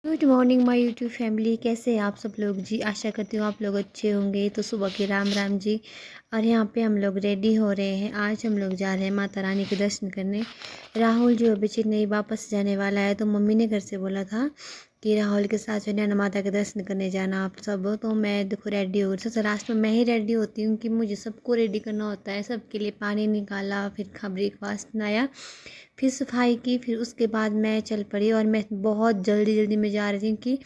Good morning my YouTube family. कैसे हैं आप सब लोग जी। आशा करती हूँ आप लोग अच्छे होंगे। तो सुबह के राम राम जी। और यहाँ पे हम लोग रेडी हो रहे हैं। आज हम लोग जा रहे हैं माता रानी के दर्शन करने। राहुल जो अभी चेन्नई वापस जाने वाला है, तो मम्मी ने घर से बोला था कि राहुल के साथ जो है माता के दर्शन करने जाना आप सब। तो मैं देखो रेडी हो गई। सबसे लास्ट में मैं ही रेडी होती हूँ कि मुझे सबको रेडी करना होता है। सबके लिए पानी निकाला, फिर ब्रेकफास्ट बनाया, फिर सफाई की, फिर उसके बाद मैं चल पड़ी। और मैं बहुत जल्दी जल्दी में जा रही थी कि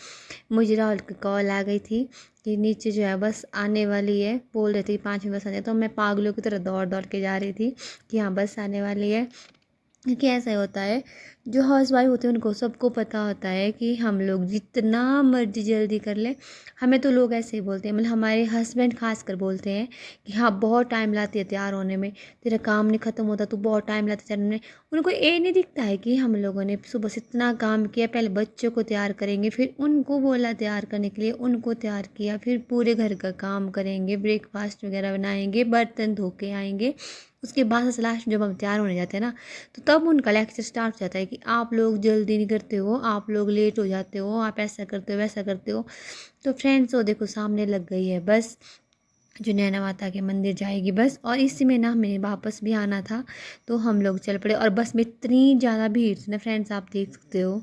मुझे राहुल की कॉल आ गई थी कि नीचे जो है बस आने वाली है। बोल रहे थे कि 5 मिनट बस आने। तो मैं पागलों की तरह दौड़ दौड़ के जा रही थी कि हाँ बस आने वाली है। क्योंकि ऐसा होता है, जो हाउस वाइफ होते हैं उनको सबको पता होता है कि हम लोग जितना मर्जी जल्दी कर लें, हमें तो लोग ऐसे ही बोलते हैं, मतलब हमारे हस्बैंड खास कर बोलते हैं कि हाँ बहुत टाइम लाती है तैयार होने में, तेरा काम नहीं ख़त्म होता, तू बहुत टाइम लाती है तैयार होने में। उनको ये नहीं दिखता है कि हम लोगों ने सुबह से इतना काम किया। पहले बच्चों को तैयार करेंगे, फिर उनको बोला तैयार करने के लिए, उनको तैयार किया, फिर पूरे घर का काम करेंगे, ब्रेकफास्ट वगैरह बनाएंगे, बर्तन धो के आएंगे। उसके बाद से लास्ट जब हम तैयार होने जाते हैं ना, तो तब उनका लेक्चर स्टार्ट हो जाता है कि आप लोग जल्दी नहीं करते हो, आप लोग लेट हो जाते हो, आप ऐसा करते हो वैसा करते हो। तो फ्रेंड्स वो देखो सामने लग गई है बस, जो नैना माता के मंदिर जाएगी बस। और इसी में ना हमें वापस भी आना था, तो हम लोग चल पड़े। और बस में इतनी ज़्यादा भीड़ थी ना फ्रेंड्स, आप देख सकते हो।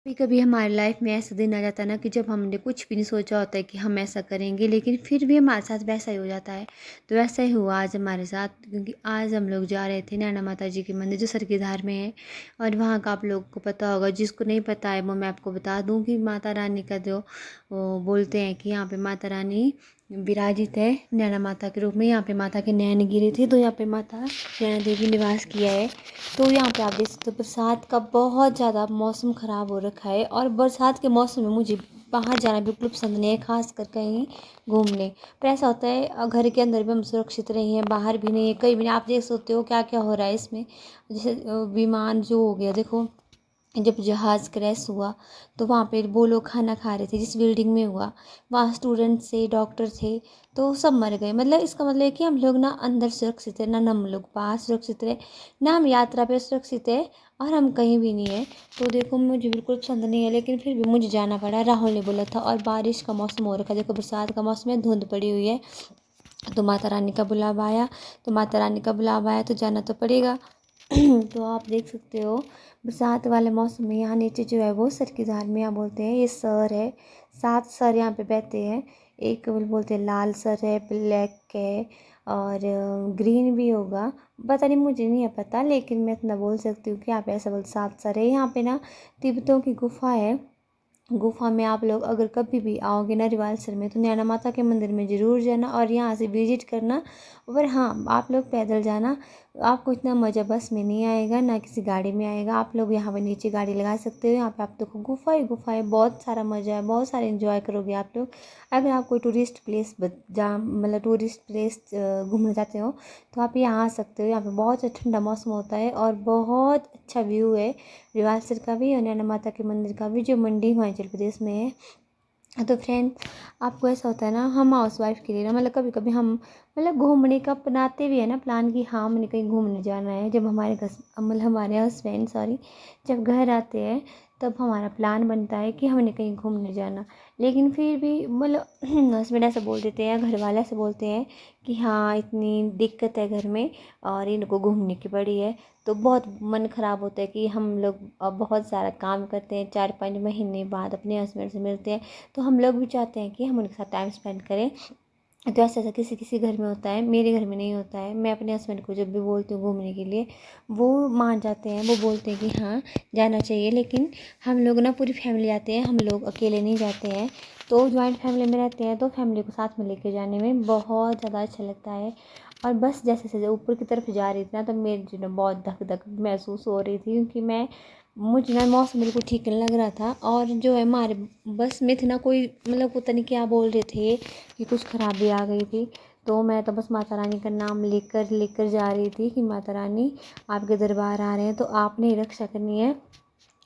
कभी कभी हमारी लाइफ में ऐसा दिन आ जाता है ना कि जब हमने कुछ भी नहीं सोचा होता है कि हम ऐसा करेंगे, लेकिन फिर भी हमारे साथ वैसा ही हो जाता है। तो वैसा ही हुआ आज हमारे साथ, क्योंकि आज हम लोग जा रहे थे नैना माता जी के मंदिर जो सरकीधार में है। और वहाँ का आप लोगों को पता होगा, जिसको नहीं पता है वो मैं आपको बता दूँ कि माता रानी का जो वो बोलते हैं कि यहाँ पे माता रानी विराजित है नैना माता के रूप में। यहाँ पे माता के नैन गिरे थे, तो यहाँ पे माता नैना देवी निवास किया है। तो यहाँ पे आप देख सकते हो बरसात का बहुत ज़्यादा मौसम ख़राब हो रखा है। और बरसात के मौसम में मुझे बाहर जाना बिल्कुल पसंद नहीं है, खास कर कहीं घूमने। पर ऐसा होता है घर के अंदर भी हम सुरक्षित नहीं हैं, बाहर भी नहीं है, कहीं भी नहीं। आप देख सकते हो क्या क्या हो रहा है इसमें। जैसे विमान जो हो गया देखो, जब जहाज़ क्रैश हुआ तो वहाँ पे वो लोग खाना खा रहे थे जिस बिल्डिंग में हुआ, वहाँ स्टूडेंट्स थे, डॉक्टर थे, तो सब मर गए। मतलब इसका मतलब है कि हम लोग ना अंदर सुरक्षित है, ना हम लोग बाहर सुरक्षित रहे, ना हम यात्रा पे सुरक्षित है, और हम कहीं भी नहीं है। तो देखो मुझे बिल्कुल पसंद नहीं है, लेकिन फिर भी मुझे जाना पड़ा, राहुल ने बोला था। और बारिश का मौसम हो रखा है, देखो बरसात का मौसम है, धुंध पड़ी हुई है। तो माता रानी का बुलावा आया, तो माता रानी का बुलावा आया तो जाना तो पड़ेगा। तो आप देख सकते हो बरसात वाले मौसम में यहाँ नीचे जो है वो सर की धार में यहाँ बोलते हैं, ये सर है, 7 सर यहाँ पे बहते हैं। एक बोलते हैं लाल सर है, ब्लैक है, और ग्रीन भी होगा, पता नहीं, मुझे नहीं है पता, लेकिन मैं इतना बोल सकती हूँ कि यहाँ पे ऐसा बोल 7 सर है। यहाँ पे ना तिब्बतों की गुफा है। गुफा में आप लोग अगर कभी भी आओगे ना रिवालसर में, तो नैना माता के मंदिर में ज़रूर जाना और यहाँ से विजिट करना। और हाँ, आप लोग पैदल जाना, आपको इतना मज़ा बस में नहीं आएगा, ना किसी गाड़ी में आएगा। आप लोग यहाँ पर नीचे गाड़ी लगा सकते हो, यहाँ पे आप देखो गुफा ही गुफा है, बहुत सारा मज़ा है, बहुत सारे एंजॉय करोगे आप लोग। अगर आप कोई टूरिस्ट प्लेस जहाँ मतलब टूरिस्ट प्लेस घूमने जाते हो तो आप यहाँ आ सकते हो। यहाँ पे बहुत ठंडा मौसम होता है और बहुत अच्छा व्यू है रिवालसर का भी और नैना माता के मंदिर का भी, जो मंडी हिमाचल प्रदेश में है। तो फ्रेंड, आपको ऐसा होता है ना, हम हाउस वाइफ के लिए ना मतलब कभी कभी हम मतलब घूमने का बनाते भी है ना प्लान कि हाँ हमने कहीं घूमने जाना है। जब हमारे घर मतलब हमारे हस्बैंड जब घर आते हैं तब हमारा प्लान बनता है कि हमने कहीं घूमने जाना। लेकिन फिर भी मतलब हस्बैंड ऐसा बोल देते हैं, घर वाले ऐसे बोलते हैं कि हाँ इतनी दिक्कत है घर में और इनको घूमने की पड़ी है। तो बहुत मन ख़राब होता है कि हम लोग अब बहुत सारा काम करते हैं, 4-5 महीने बाद अपने हस्बैंड से मिलते हैं, तो हम लोग भी चाहते हैं कि हम उनके साथ टाइम स्पेंड करें। तो ऐसा ऐसा किसी किसी घर में होता है, मेरे घर में नहीं होता है। मैं अपने हस्बैंड को जब भी बोलती हूँ घूमने के लिए वो मान जाते हैं, वो बोलते हैं कि हाँ जाना चाहिए। लेकिन हम लोग ना पूरी फैमिली आते हैं, हम लोग अकेले नहीं जाते हैं। तो जॉइंट फैमिली में रहते हैं तो फैमिली को साथ में लेके जाने में बहुत ज़्यादा अच्छा लगता है। और बस जैसे जैसे ऊपर की तरफ जा रही थी ना तो मेरी जो ना बहुत धक धक महसूस हो रही थी, क्योंकि मुझे ना मौसम बिल्कुल ठीक नहीं लग रहा था। और जो है हमारे बस में थे ना कोई मतलब पता नहीं क्या बोल रहे थे कि कुछ खराबी आ गई थी। तो मैं तो बस माता रानी का नाम लेकर लेकर जा रही थी कि माता रानी आपके दरबार आ रहे हैं तो आपने ही रक्षा करनी है।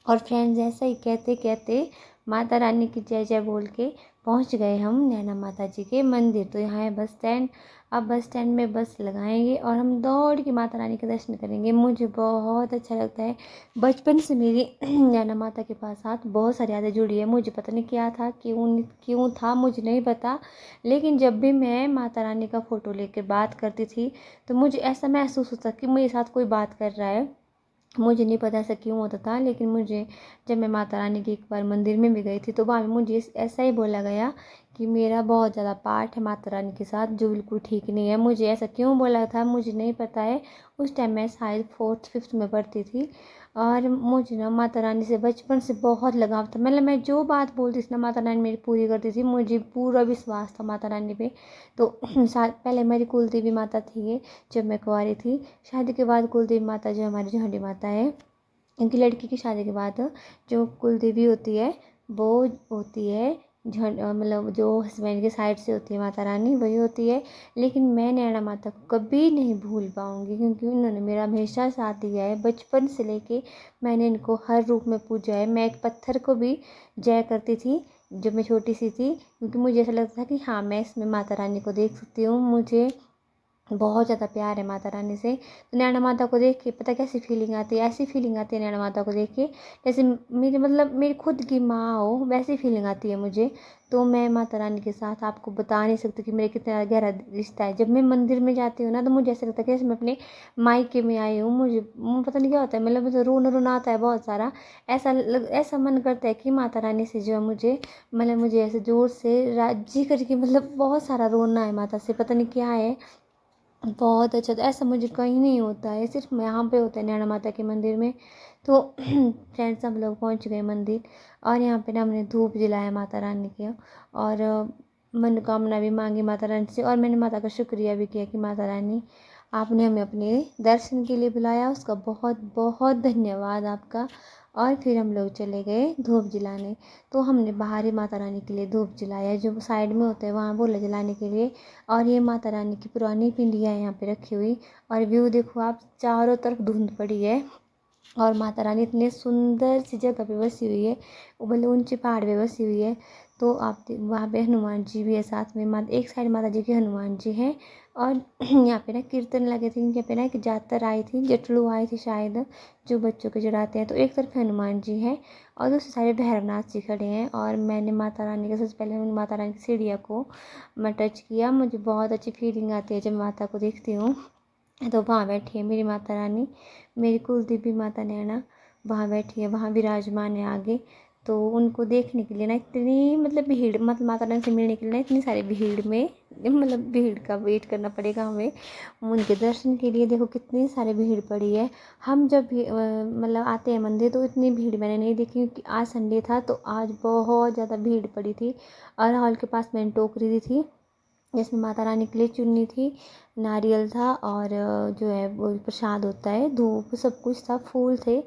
और फ्रेंड्स ऐसा ही कहते कहते माता रानी की जय जय बोल के पहुंच गए हम नैना माता जी के मंदिर। तो यहाँ है बस स्टैंड। अब बस स्टैंड में बस लगाएंगे और हम दौड़ के माता रानी के दर्शन करेंगे। मुझे बहुत अच्छा लगता है। बचपन से मेरी नैना माता के पास साथ बहुत सारी यादें जुड़ी है। मुझे पता नहीं क्या था, क्यों क्यों था मुझे नहीं पता, लेकिन जब भी मैं माता रानी का फ़ोटो लेकर बात करती थी तो मुझे ऐसा महसूस होता कि मेरे साथ कोई बात कर रहा है। मुझे नहीं पता ऐसा क्यों होता था, लेकिन मुझे जब मैं माता रानी के एक बार मंदिर में भी गई थी तो वहाँ पे मुझे ऐसा ही बोला गया कि मेरा बहुत ज़्यादा पार्ट है माता रानी के साथ जो बिल्कुल ठीक नहीं है। मुझे ऐसा क्यों बोला था मुझे नहीं पता है। उस टाइम मैं शायद 4th-5th में पढ़ती थी। और मुझे ना माता रानी से बचपन से बहुत लगाव था। मतलब मैं जो बात बोलती थी ना माता रानी मेरी पूरी करती थी। मुझे पूरा विश्वास था माता रानी पे। तो पहले मेरी कुल देवी माता थी ये, जब मैं कुंवारी थी। शादी के बाद कुल देवी माता जो हमारी झांडी माता है, इनकी लड़की की शादी के बाद जो कुल देवी होती है वो होती है मतलब जो हस्बैंड के साइड से होती है माता रानी वही होती है। लेकिन मैं नैना माता को कभी नहीं भूल पाऊँगी, क्योंकि उन्होंने मेरा हमेशा साथ दिया है। बचपन से लेके मैंने इनको हर रूप में पूजा है। मैं एक पत्थर को भी जय करती थी जब मैं छोटी सी थी, क्योंकि मुझे ऐसा लगता था कि हाँ मैं इसमें माता रानी को देख सकती हूँ। मुझे बहुत ज़्यादा प्यार है माता रानी से। तो नैना माता को देख के पता कैसी फीलिंग आती है, ऐसी फीलिंग आती है नैना माता को देख के जैसे मेरी मतलब मेरी खुद की माँ हो, वैसी फीलिंग आती है मुझे। तो मैं माता रानी के साथ आपको बता नहीं सकती कि मेरा कितना गहरा रिश्ता है। जब मैं मंदिर में जाती हूँ ना तो मुझे ऐसा लगता है कि जैसे मैं अपने मायके में आई हूँ। मुझे पता नहीं क्या होता है, मतलब मुझे रोना रोना आता है बहुत सारा। ऐसा मन करता है कि माता रानी से जो है मुझे मतलब मुझे ऐसे ज़ोर से राजी करके मतलब बहुत सारा रोना है माता से, पता नहीं क्या है। बहुत अच्छा, तो ऐसा मुझे कहीं नहीं होता है, सिर्फ यहाँ पे होता है नैना माता के मंदिर में। तो फ्रेंड्स हम लोग पहुँच गए मंदिर और यहाँ पे ना हमने धूप जलाया माता रानी के और मनोकामना भी मांगी माता रानी से। और मैंने माता का शुक्रिया भी किया कि माता रानी आपने हमें अपने दर्शन के लिए बुलाया, उसका बहुत बहुत धन्यवाद आपका। और फिर हम लोग चले गए धूप जलाने। तो हमने बाहर ही माता रानी के लिए धूप जलाया, जो साइड में होता है वहाँ बोला जलाने के लिए। और ये माता रानी की पुरानी पिंडियाँ यहाँ पे रखी हुई। और व्यू देखो आप, चारों तरफ धुंध पड़ी है और माता रानी इतने सुंदर सी जगह पे बसी हुई है, वो भले ऊंचे पहाड़ पे बसी हुई है। तो आप वहाँ पे हनुमान जी भी है साथ में, एक साइड माता जी के हनुमान जी हैं। और यहाँ पे ना कीर्तन लगे थे, यहाँ पे ना एक जातर आई थी, जटलू आई थी शायद, जो बच्चों के चढ़ाते हैं। तो एक तरफ हनुमान जी हैं और दूसरी साइड भैरवनाथ जी खड़े हैं। और मैंने माता रानी के सबसे पहले माता रानी की सीढ़ियों को मैं टच किया। मुझे बहुत अच्छी फीलिंग आती है जब माता को देखती हूँ। तो वहाँ बैठी है मेरी माता रानी, मेरी कुलदेवी माता नैना वहाँ बैठी है, वहाँ विराजमान है आगे। तो उनको देखने के लिए ना इतनी मतलब भीड़, मतलब माता रानी से मिलने के लिए ना इतनी सारी भीड़ में मतलब भीड़ का वेट करना पड़ेगा हमें उनके दर्शन के लिए। देखो कितनी सारी भीड़ पड़ी है। हम जब भी मतलब आते हैं मंदिर तो इतनी भीड़ मैंने नहीं देखी, क्योंकि आज संडे था तो आज बहुत ज़्यादा भीड़ पड़ी थी। और हॉल के पास मैंने टोकरी दी थी जिसमें माता रानी के लिए चुन्नी थी, नारियल था और जो है वो प्रसाद होता है, धूप, सब कुछ था, फूल थे।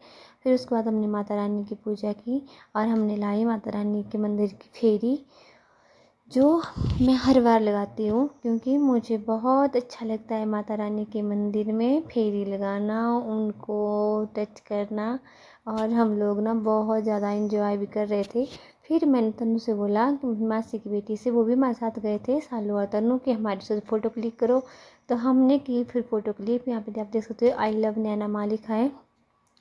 फिर उसके बाद हमने माता रानी की पूजा की और हमने लाई माता रानी के मंदिर की फेरी, जो मैं हर बार लगाती हूँ क्योंकि मुझे बहुत अच्छा लगता है माता रानी के मंदिर में फेरी लगाना, उनको टच करना। और हम लोग ना बहुत ज़्यादा एंजॉय भी कर रहे थे। फिर मैंने तनु से बोला कि मासी की बेटी से, वो भी हमारे साथ गए थे, सालू और तनु, कि हमारे साथ फ़ोटो क्लिक करो। तो हमने की फिर फ़ोटो क्लिक। यहाँ पे आप देख सकते हो, आई लव नैना माँ लिखा है।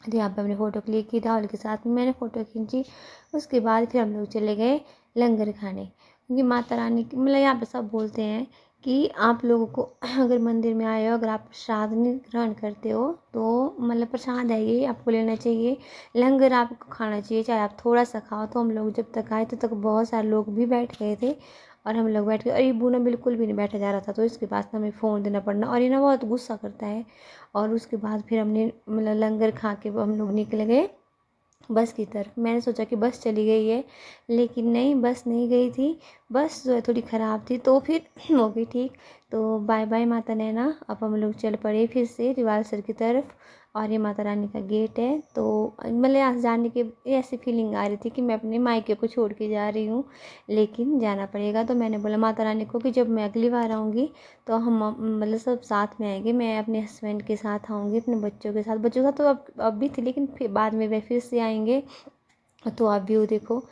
तो यहाँ पे हमने फ़ोटो क्लिक की, राहुल के साथ में मैंने फ़ोटो खींची। उसके बाद फिर हम लोग चले गए लंगर खाने, क्योंकि माता रानी की मतलब यहाँ पे सब बोलते हैं कि आप लोगों को अगर मंदिर में आए हो, अगर आप प्रसाद नहीं ग्रहण करते हो तो मतलब प्रसाद है ये, आपको लेना चाहिए, लंगर आपको खाना चाहिए, चाहे आप थोड़ा सा खाओ। तो हम लोग जब तक आए तब तक बहुत सारे लोग भी बैठ गए थे और हम लोग बैठ गए, और ये बूना बिल्कुल भी नहीं बैठा जा रहा था, तो इसके पास हमें फ़ोन देना पड़ना, और ये ना बहुत गुस्सा करता है। और उसके बाद फिर हमने मतलब लंगर खा के हम लोग निकल गए बस की तरफ। मैंने सोचा कि बस चली गई है, लेकिन नहीं, बस नहीं गई थी। बस जो है थोड़ी ख़राब थी, तो फिर हो गई ठीक। तो बाय बाय माता नैना। अब हम लोग चल पड़े फिर से रिवालसर की तरफ, और ये माता रानी का गेट है। तो मतलब यहाँ से जाने के ऐसी फीलिंग आ रही थी कि मैं अपने मायके को छोड़ के जा रही हूँ, लेकिन जाना पड़ेगा। तो मैंने बोला माता रानी को कि जब मैं अगली बार आऊँगी तो हम मतलब सब साथ में आएंगे, मैं अपने हस्बैंड के साथ आऊँगी, अपने बच्चों के साथ। बच्चों के साथ तो अब भी थी, लेकिन फिर बाद में वे फिर से आएंगे। तो आप व्यू देखो,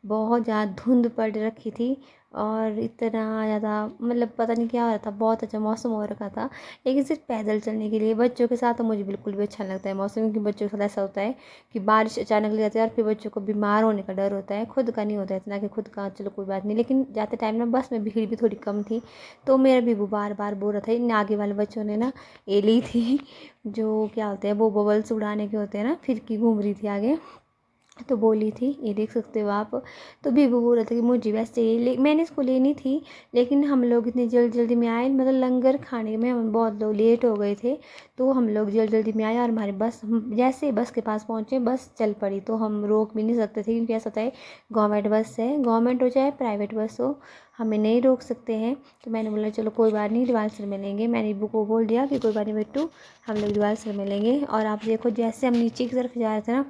बहुत ज़्यादा धुंध पड़ रखी थी और इतना ज़्यादा मतलब पता नहीं क्या हो रहा था, बहुत अच्छा मौसम हो रखा था। लेकिन सिर्फ पैदल चलने के लिए बच्चों के साथ तो मुझे बिल्कुल भी अच्छा लगता है मौसम, क्योंकि बच्चों के साथ ऐसा होता है कि बारिश अचानक लग जाती है और फिर बच्चों को बीमार होने का डर होता है। खुद का नहीं होता है इतना कि खुद का चलो कोई बात नहीं, लेकिन जाते टाइम ना बस में भीड़ भी थोड़ी कम थी। तो मेरा भी वो बार बार बोल रहा था, इन आगे वाले बच्चों ने ना ये ली थी जो क्या होते हैं वो बबल्स उड़ाने के होते हैं ना, फिरकी घूम रही थी आगे, तो बोली थी, ये देख सकते हो आप। तो बीबू बोल रहा था कि मुझे वैसे चाहिए, मैंने इसको लेनी थी, लेकिन हम लोग इतनी जल्दी में आए, मतलब लंगर खाने में हम बहुत लोग लेट हो गए थे। तो हम लोग जल्दी में आए और हमारी बस, हम जैसे ही बस के पास पहुँचे बस चल पड़ी। तो हम रोक भी नहीं सकते थे, क्योंकि ऐसा होता है गवर्नमेंट बस है, गवर्नमेंट हो चाहे प्राइवेट बस हो, हमें नहीं रोक सकते हैं। तो मैंने बोला चलो कोई बात नहीं, रिवालसर में लेंगे। मैंने बीबू को बोल दिया कि कोई बात नहीं बेटू, हम लोग रिवालसर में लेंगे। और आप देखो, जैसे हम नीचे की तरफ जा रहे थे ना,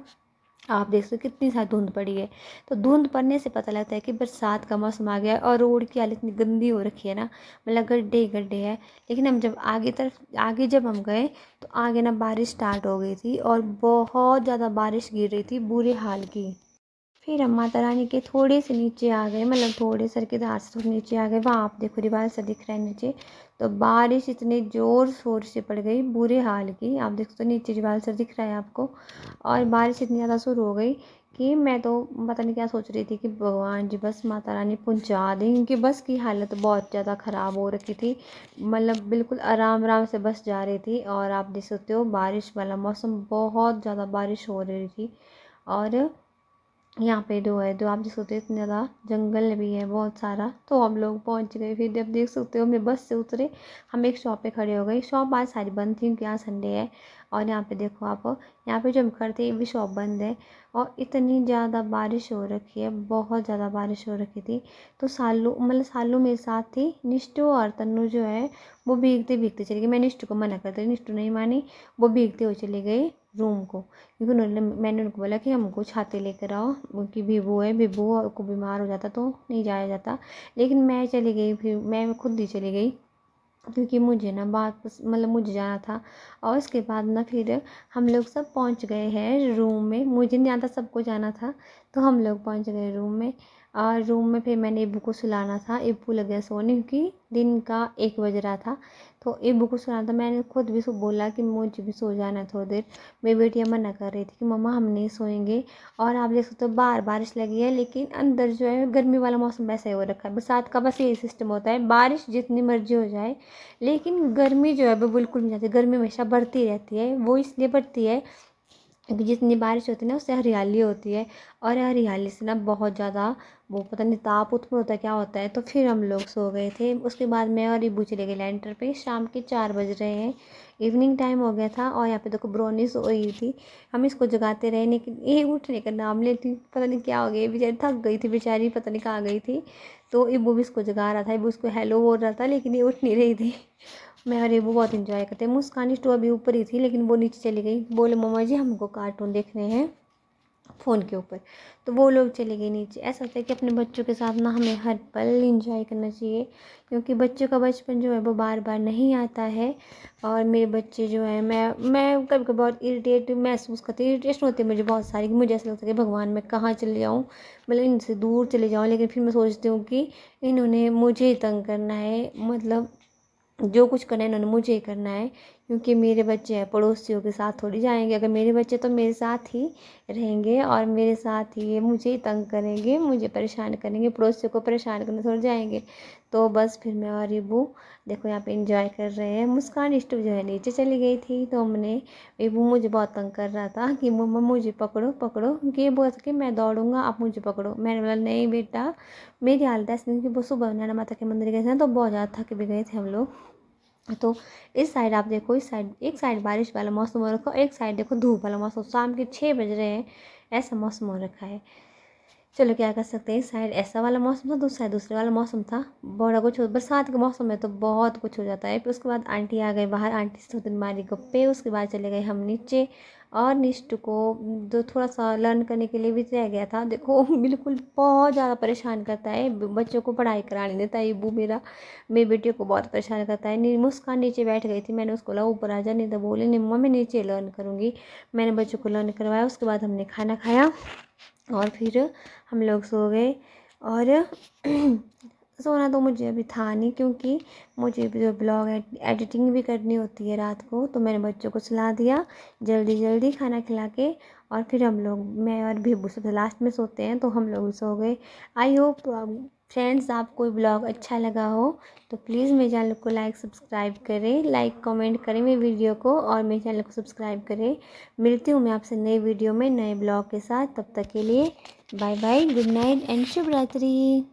आप देख सकते हो कितनी सारी धुंध पड़ी है। तो धुंध पड़ने से पता लगता है कि बरसात का मौसम आ गया है, और रोड की हालत इतनी गंदी हो रखी है ना, मतलब गड्ढे ही गड्ढे है। लेकिन हम जब आगे जब हम गए तो आगे ना बारिश स्टार्ट हो गई थी और बहुत ज़्यादा बारिश गिर रही थी, बुरे हाल की। फिर हम माता रानी के थोड़े से नीचे आ गए, मतलब थोड़े सर के धार से थोड़े नीचे आ गए, वहाँ आप देखो रिवाल सा दिख रहा है नीचे। तो बारिश इतने ज़ोर शोर से पड़ गई, बुरे हाल की। आप देखो तो नीचे रिवाल सर दिख रहा है आपको, और बारिश इतनी ज़्यादा शुरू हो गई कि मैं तो पता नहीं क्या सोच रही थी कि भगवान जी बस माता रानी पहुँचा दें, क्योंकि बस की हालत बहुत ज़्यादा ख़राब हो रखी थी, मतलब बिल्कुल आराम आराम से बस जा रही थी। और आप देख सकते हो बारिश वाला मौसम, बहुत ज़्यादा बारिश हो रही थी। और यहाँ पे जो आप देख सकते हो इतना ज़्यादा जंगल भी है बहुत सारा। तो हम लोग पहुँच गए, फिर जब देख सकते हो हमने बस से उतरे, हम एक शॉप पे खड़े हो गए। शॉप आज सारी बंद थी क्योंकि आज संडे है। और यहाँ पे देखो आप, यहाँ पे जो हम खड़े थे ये भी शॉप बंद है। और इतनी ज़्यादा बारिश हो रखी है, बहुत ज़्यादा बारिश हो रखी थी। तो सालू मेरे साथ थी, निष्ठू और तन्नू जो है वो भीगते भीगते चली गई। मैं निष्ठू को मना करती, निष्ठू नहीं मानी, वो भीगते हुए चली गई रूम को, क्योंकि मैंने उनको बोला कि हमको छाते लेकर आओ, क्योंकि भिबू है, भिबू को बीमार हो जाता तो नहीं जाया जाता। लेकिन मैं चली गई, फिर मैं खुद ही चली गई, क्योंकि मुझे ना मतलब मुझे जाना था। और उसके बाद ना फिर हम लोग सब पहुंच गए हैं रूम में, मुझे नहीं आता, सबको जाना था। तो हम लोग पहुंच गए रूम में। और रूम में फिर मैंने इब्बू को सुलाना था, इब्बू लग गया सोने, क्योंकि दिन का 1 बज रहा था। तो इब्बू को सुलाना था, मैंने खुद भी बोला कि मुझे भी सो जाना है थोड़ी देर। मेरी बेटियाँ मना कर रही थी कि मम्मा हम नहीं सोएंगे। और आप देख सकते हो बाहर बारिश लगी है, लेकिन अंदर जो है गर्मी वाला मौसम वैसा ही हो रखा है। बरसात का बस यही सिस्टम होता है, बारिश जितनी मर्जी हो जाए, लेकिन गर्मी जो है वो बिल्कुल नहीं जाती। गर्मी हमेशा बढ़ती रहती है, वो इसलिए बढ़ती है क्योंकि जितनी बारिश होती है ना उससे हरियाली होती है, और हरियाली से ना बहुत ज़्यादा वो पता नहीं ताप उत्पन्न होता है क्या होता है। तो फिर हम लोग सो गए थे। उसके बाद मैं और इबू चले गए लेंटर पे। शाम के 4 बज रहे हैं, इवनिंग टाइम हो गया था। और यहाँ पे देखो ब्रोनी सो रही थी, हम इसको जगाते रहे लेकिन ये उठने का नाम लेती, पता नहीं क्या हो गया, बेचारी थक गई थी, बेचारी पता नहीं कहाँ गई थी। तो इबू भी इसको जगा रहा था, इबू इसको हेलो बोल रहा था लेकिन ये उठ नहीं रही थी। मैं और इबू बहुत इंजॉय करते हैं। मुस्कान तो अभी ऊपर ही थी लेकिन वो नीचे चली गई, बोले मम्मा जी हमको कार्टून देखने हैं फ़ोन के ऊपर। तो वो लोग चले गए नीचे। ऐसा होता है कि अपने बच्चों के साथ ना हमें हर पल इंजॉय करना चाहिए, क्योंकि बच्चों का बचपन जो है वो बार बार नहीं आता है। और मेरे बच्चे जो है, मैं कभी कभी बहुत इरिटेट महसूस करती हूँ, इरिटेशन होती है मुझे बहुत सारी, कि मुझे ऐसा लगता है कि भगवान मैं कहाँ चले जाऊँ, मतलब इनसे दूर चले जाऊँ। लेकिन फिर मैं सोचती हूँ कि इन्होंने मुझे ही तंग करना है, मतलब जो कुछ करना है इन्होंने मुझे ही करना है, क्योंकि मेरे बच्चे हैं, पड़ोसियों के साथ थोड़ी जाएंगे। अगर मेरे बच्चे तो मेरे साथ ही रहेंगे और मेरे साथ ही ये मुझे ही तंग करेंगे, मुझे परेशान करेंगे, पड़ोसियों को परेशान करने थोड़ी जाएंगे। तो बस फिर मैं और इबू देखो यहाँ पे इंजॉय कर रहे हैं। मुस्कान इष्टू जो है नीचे चली गई थी, तो हमने, इबू मुझे बहुत तंग कर रहा था कि मम्मा मुझे पकड़ो पकड़ो, क्योंकि ये बोल सके मैं दौड़ूंगा आप मुझे पकड़ो। मैंने बोला नहीं बेटा, मेरी हालत ऐसी नहीं, कि वो सुबह नैना माता के मंदिर गए थे ना, तो बहुत ज़्यादा थक भी गए थे हम लोग। तो इस साइड आप देखो, इस साइड एक साइड बारिश वाला मौसम हो रखा है, एक साइड देखो धूप वाला मौसम, शाम के 6 बज रहे हैं, ऐसा मौसम हो रखा है। चलो क्या कर सकते हैं, इस साइड ऐसा वाला मौसम था, दूसरी साइड दूसरे वाला मौसम था। बड़ा कुछ बरसात के मौसम में तो बहुत कुछ हो जाता है। फिर उसके बाद आंटी आ गए बाहर, आंटी से थोड़ी मारी गप्पे, उसके बाद चले गए हम नीचे। और निष्ठ को जो थोड़ा सा लर्न करने के लिए भी रह गया था, देखो बिल्कुल बहुत ज़्यादा परेशान करता है, बच्चों को पढ़ाई कराने देता है ये बू मेरा, मेरी बेटी को बहुत परेशान करता है। मुस्कान नीचे बैठ गई थी, मैंने उसको बोला ऊपर आ जा, नहीं तो बोले नहीं मम्मा मैं नीचे लर्न करूँगी। मैंने बच्चों को लर्न करवाया, उसके बाद हमने खाना खाया और फिर हम लोग सो गए। और सोना तो मुझे अभी था नहीं, क्योंकि मुझे जो ब्लॉग एडिटिंग भी करनी होती है रात को। तो मैंने बच्चों को सुला दिया जल्दी जल्दी खाना खिला के, और फिर हम लोग, मैं और भी सबसे लास्ट में सोते हैं, तो हम लोग सो गए। आई होप फ्रेंड्स आपको ब्लॉग अच्छा लगा हो, तो प्लीज़ मेरे चैनल को लाइक सब्सक्राइब करें, लाइक कमेंट करें मेरी वीडियो को, और मेरे चैनल को सब्सक्राइब करें। मिलती हूँ मैं आपसे नई वीडियो में नए ब्लॉग के साथ, तब तक के लिए bye bye, good night and शुभ रात्रि।